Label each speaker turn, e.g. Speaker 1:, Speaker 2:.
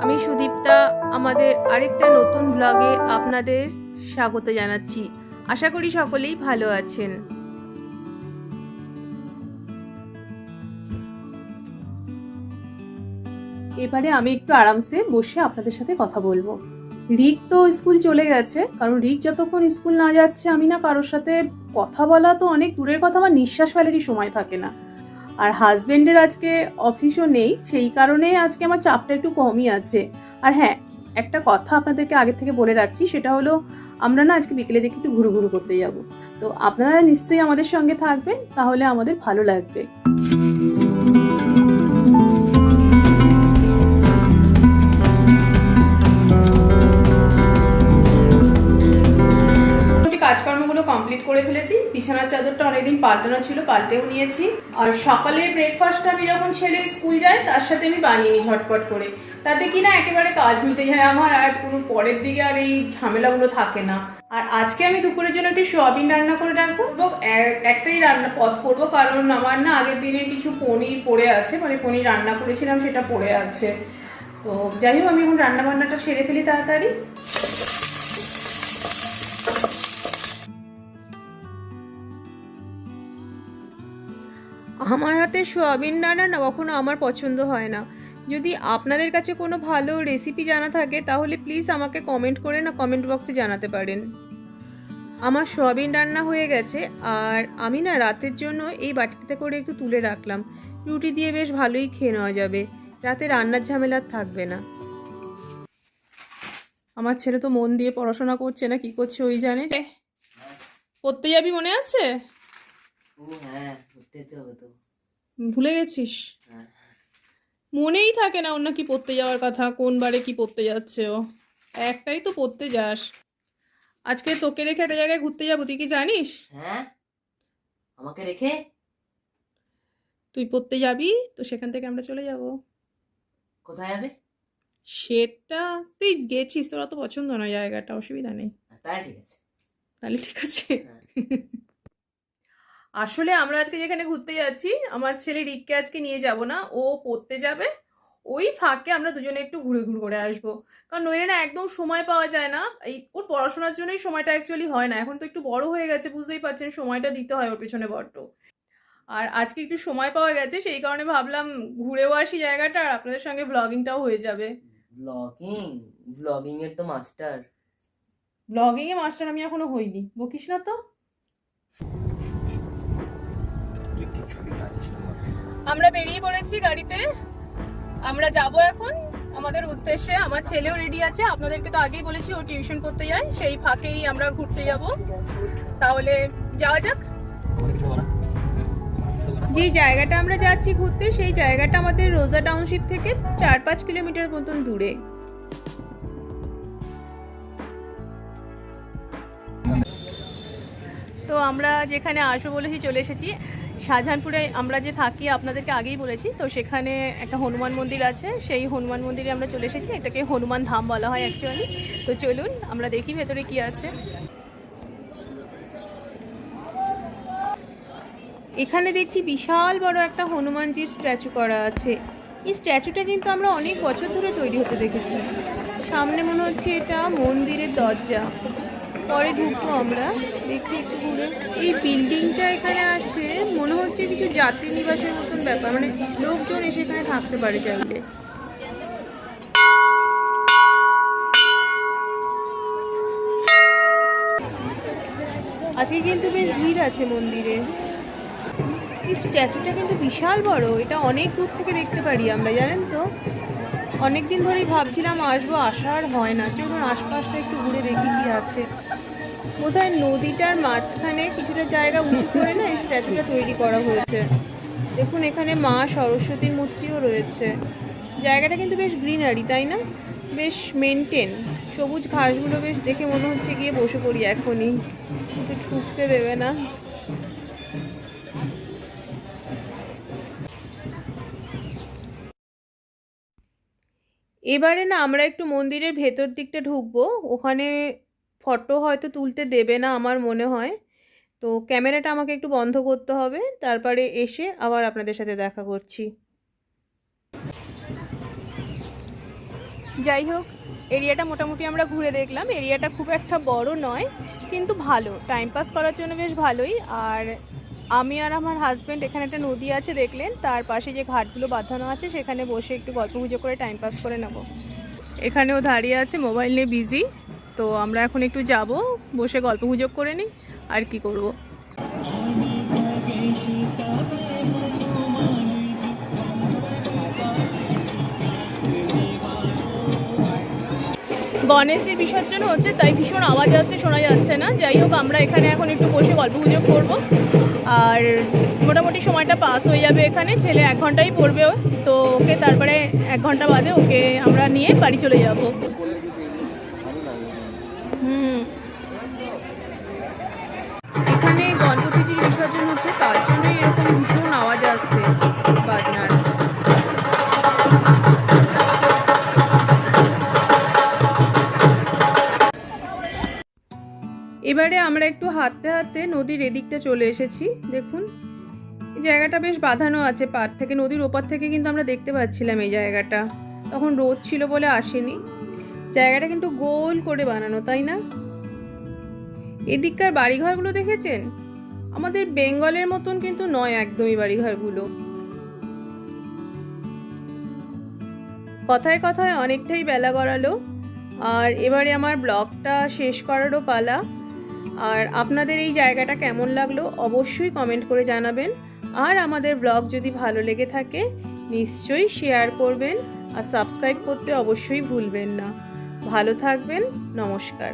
Speaker 1: আমি সুদীপ্তা আমাদের আরেকটা নতুন ব্লগে আপনাদের স্বাগত জানাচ্ছি। আশা করি সকলেই ভালো আছেন। এবারে আমি একটু আরামসে বসে আপনাদের সাথে কথা বলবো। রিক তো স্কুল চলে গেছে, কারণ রিক যতক্ষণ স্কুল না যাচ্ছে আমি না কারোর সাথে কথা বলা তো অনেক দূরের কথা, আমার নিঃশ্বাস ফেলারই সময় থাকে না। আর হাজবেন্ডের আজকে অফিসও নেই, সেই কারণে আজকে আমার চাপটা একটু কমই আছে। আর হ্যাঁ, একটা কথা আপনাদেরকে আগে থেকে বলে রাখছি, সেটা হলো আমরা না আজকে বিকেলে দেখে একটু ঘুরু ঘুরু করতে যাব। তো আপনারা নিশ্চয়ই আমাদের সঙ্গে থাকবেন, তাহলে আমাদের ভালো লাগবে। কাজকর্মগুলো কমপ্লিট করে ফেলেছি। বিছানার চাদরটা অনেকদিন পাল্টানো ছিল, পাল্টেও নিয়েছি। আর সকালের ব্রেকফাস্টটা আমি যখন ছেলে স্কুল যায় তার সাথে আমি বানিয়ে নিই ঝটপট করে, তাতে কি না একেবারে কাজ মিটে যায় আমার, আর কোনো পরের দিকে আর এই ঝামেলাগুলো থাকে না। আর আজকে আমি দুপুরের জন্য একটু সোয়াবিন রান্না করে রাখবো, একটাই রান্না পদ করবো, কারণ আমার না আগের দিনের কিছু পনির পড়ে আছে, মানে পনির রান্না করেছিলাম সেটা পড়ে আছে। তো যাই হোক, আমি এখন রান্না বান্নাটা সেরে ফেলি তাড়াতাড়ি। আমার হাতে সোয়াবিন রান্না না কখনো আমার পছন্দ হয় না। যদি আপনাদের কাছে কোনো ভালো রেসিপি জানা থাকে তাহলে প্লিজ আমাকে কমেন্ট করে না কমেন্ট বক্সে জানাতে পারেন। আমার সোয়াবিন রান্না হয়ে গেছে, আর আমি না রাতের জন্য এই বাটিতে করে একটু তুলে রাখলাম। রুটি দিয়ে বেশ ভালোই খেয়ে নেওয়া যাবে, রাতে রান্নার ঝামেলা থাকবে না। আমার ছেলে তো মন দিয়ে পড়াশোনা করছে না কি করছে ওই জানে। যে পড়তে যাবি মনে আছে? ভুলে গেছিস? মনেই থাকে না ওর নাকি পড়তে যাওয়ার কথা, কোন বারে কি পড়তে যাচ্ছে ও। একটাই তো পড়তে যাস। আজকে তোকে রেখে একটা জায়গায় ঘুরতে যাবো, তুই কি জানিস?
Speaker 2: হ্যাঁ, আমাকে রেখে
Speaker 1: তুই পড়তে যাবি তো সেখান থেকে আমরা চলে যাব।
Speaker 2: কোথায় যাবে?
Speaker 1: সেটা তুই গেছিস, তোর অত পছন্দ না জায়গাটা, অসুবিধা নেই।
Speaker 2: তাই ঠিক আছে।
Speaker 1: তাহলে ঠিক আছে। আসলে আমরা আজকে যেখানে ঘুরতে যাচ্ছি, আমার ছেলে রিককে আজকে নিয়ে যাব না, ও পড়তে যাবে। ওই ফাঁকে আমরা দুজনে একটু ঘুরে ঘুরে করে আসবো, কারণ নইলে না একদম সময় পাওয়া যায় না। এই ওর পড়াশোনার জন্যই সময়টা অ্যাকচুয়ালি হয় না, এখন তো একটু বড় হয়ে গেছে, বুঝতেই পারছেন, সময়টা দিতে হয় ওর পেছনে বড্ড। আর আজকে একটু সময় পাওয়া গেছে, সেই কারণে ভাবলাম ঘুরেও আসি জায়গাটা, আর আপনাদের সঙ্গে ব্লগিংটাও হয়ে যাবে।
Speaker 2: ব্লগিং এর তো মাস্টার।
Speaker 1: ব্লগিং এ মাস্টার আমি এখনো হইনি, বকিস না তো। আমরা বেরিয়ে পড়েছি গাড়িতে, আমরা যাব এখন আমাদের উদ্দেশ্যে। আমার ছেলেও রেডি আছে, আপনাদেরকে তো আগেই বলেছি ও টিউশন করতে যায়, সেই ফাঁকেই আমরা ঘুরতে যাব। তাহলে যাওয়া যাক। যে জায়গাটা আমরা যাচ্ছি ঘুরতে, সেই জায়গাটা আমাদের রোজা টাউনশিপ থেকে 4-5 কিলোমিটার মতন দূরে। তো আমরা যেখানে আসবো বলেছি চলে এসেছি। শাহজাহানপুরে আমরা যে থাকি আপনাদেরকে আগেই বলেছি, তো সেখানে একটা হনুমান মন্দির আছে, সেই হনুমান মন্দিরে আমরা চলে এসেছি। এটাকে হনুমান ধাম বলা হয় অ্যাকচুয়ালি। তো চলুন আমরা দেখি ভেতরে কি আছে। এখানে দেখছি বিশাল বড় একটা হনুমানজির স্ট্যাচু করা আছে। এই স্ট্যাচুটা কিন্তু আমরা অনেক বছর ধরে তৈরি হতে দেখেছি। সামনে মনে হচ্ছে এটা মন্দিরের দরজা, পরে ঢুকবো আমরা, দেখি একটু ঘুরে। এই বিল্ডিংটা এখানে আছে, মনে হচ্ছে কিছু যাত্রী নিবাসের মতন ব্যাপার, মানে লোকজন এসে এখানে থাকতে পারে চাইলে। আজকে কিন্তু বেশ ভিড় আছে মন্দিরে। এই স্ট্যাচুটা কিন্তু বিশাল বড়, এটা অনেক দূর থেকে দেখতে পারি আমরা, জানেন তো। অনেকদিন ধরেই ভাবছিলাম আসবো, আসার হয় না। চলুন আশপাশটা একটু ঘুরে দেখি কি আছে। বোধহয় নদীটার মাঝখানে কিছুটা জায়গা উঁচু করে না এই স্ট্যাচুটা তৈরি করা হয়েছে। দেখুন এখানে মা সরস্বতীর মূর্তিও রয়েছে। জায়গাটা কিন্তু বেশ গ্রিনারি, তাই না? বেশ মেনটেন, সবুজ ঘাসগুলো বেশ দেখে মনে হচ্ছে গিয়ে বসে পড়ি এখনই, কিন্তু ঠুকতে দেবে না। এবারে না আমরা একটু মন্দিরের ভেতর দিকটা ঢুকবো, ওখানে ফটো হয়তো তুলতে দেবে না আমার মনে হয়। তো ক্যামেরাটা আমাকে একটু বন্ধ করতে হবে, তারপরে এসে আবার আপনাদের সাথে দেখা করছি। যাই হোক, এরিয়াটা মোটামুটি আমরা ঘুরে দেখলাম। এরিয়াটা খুব একটা বড় নয়, কিন্তু ভালো, টাইম পাস করার জন্য বেশ ভালোই। আর আমি আর আমার হাজব্যান্ড, এখানে একটা নদী আছে দেখলেন, তার পাশে যে ঘাটগুলো বাঁধানো আছে সেখানে বসে একটু গল্প গুজব করে টাইম পাস করে নেব। এখানেও দাঁড়িয়ে আছে, মোবাইল নিয়ে বিজি। তো আমরা এখন একটু যাব, বসে গল্প গুজব করে নিই, আর কি করব। গণেশের বিসর্জন হচ্ছে, তাই ভীষণ আওয়াজ আসছে, শোনা যাচ্ছে না। যাই হোক, আমরা এখানে এখন একটু বসে গল্প গুজব করবো, আর মোটামুটি সময়টা পাস হয়ে যাবে এখানে। ছেলে 1 ঘন্টাই পড়বে, তো ওকে তারপরে 1 ঘন্টা বাদে ওকে আমরা নিয়ে বাড়ি চলে যাব। এখানে গণপতিজির বিসর্জন হচ্ছে, তার জন্য এরকম ভীষণ আওয়াজ আসছে বাজনার। এবারে আমরা একটু হাঁটতে হাঁটতে নদীর এদিকটা চলে এসেছি। দেখুন, এই জায়গাটা বেশ বাঁধানো আছে পাড় থেকে, নদীর ওপার থেকে কিন্তু আমরা দেখতে পাচ্ছিলাম এই জায়গাটা। তখন রোদ ছিল বলে আসেনি। জায়গাটা কিন্তু গোল করে বানানো, তাই না? এদিককার বাড়িঘরগুলো দেখেছেন? আমাদের বেঙ্গলের মতন কিন্তু নয় একদমই বাড়িঘরগুলো। কথায় কথায় অনেকটাই বেলা গড়ালো, আর এবারে আমার ব্লগটা শেষ করারও পালা। আর আপনাদের এই জায়গাটা কেমন লাগলো অবশ্যই কমেন্ট করে জানাবেন। আর আমাদের ব্লগ যদি ভালো লেগে থাকে নিশ্চয়ই শেয়ার করবেন, আর সাবস্ক্রাইব করতে অবশ্যই ভুলবেন না। ভালো থাকবেন, নমস্কার।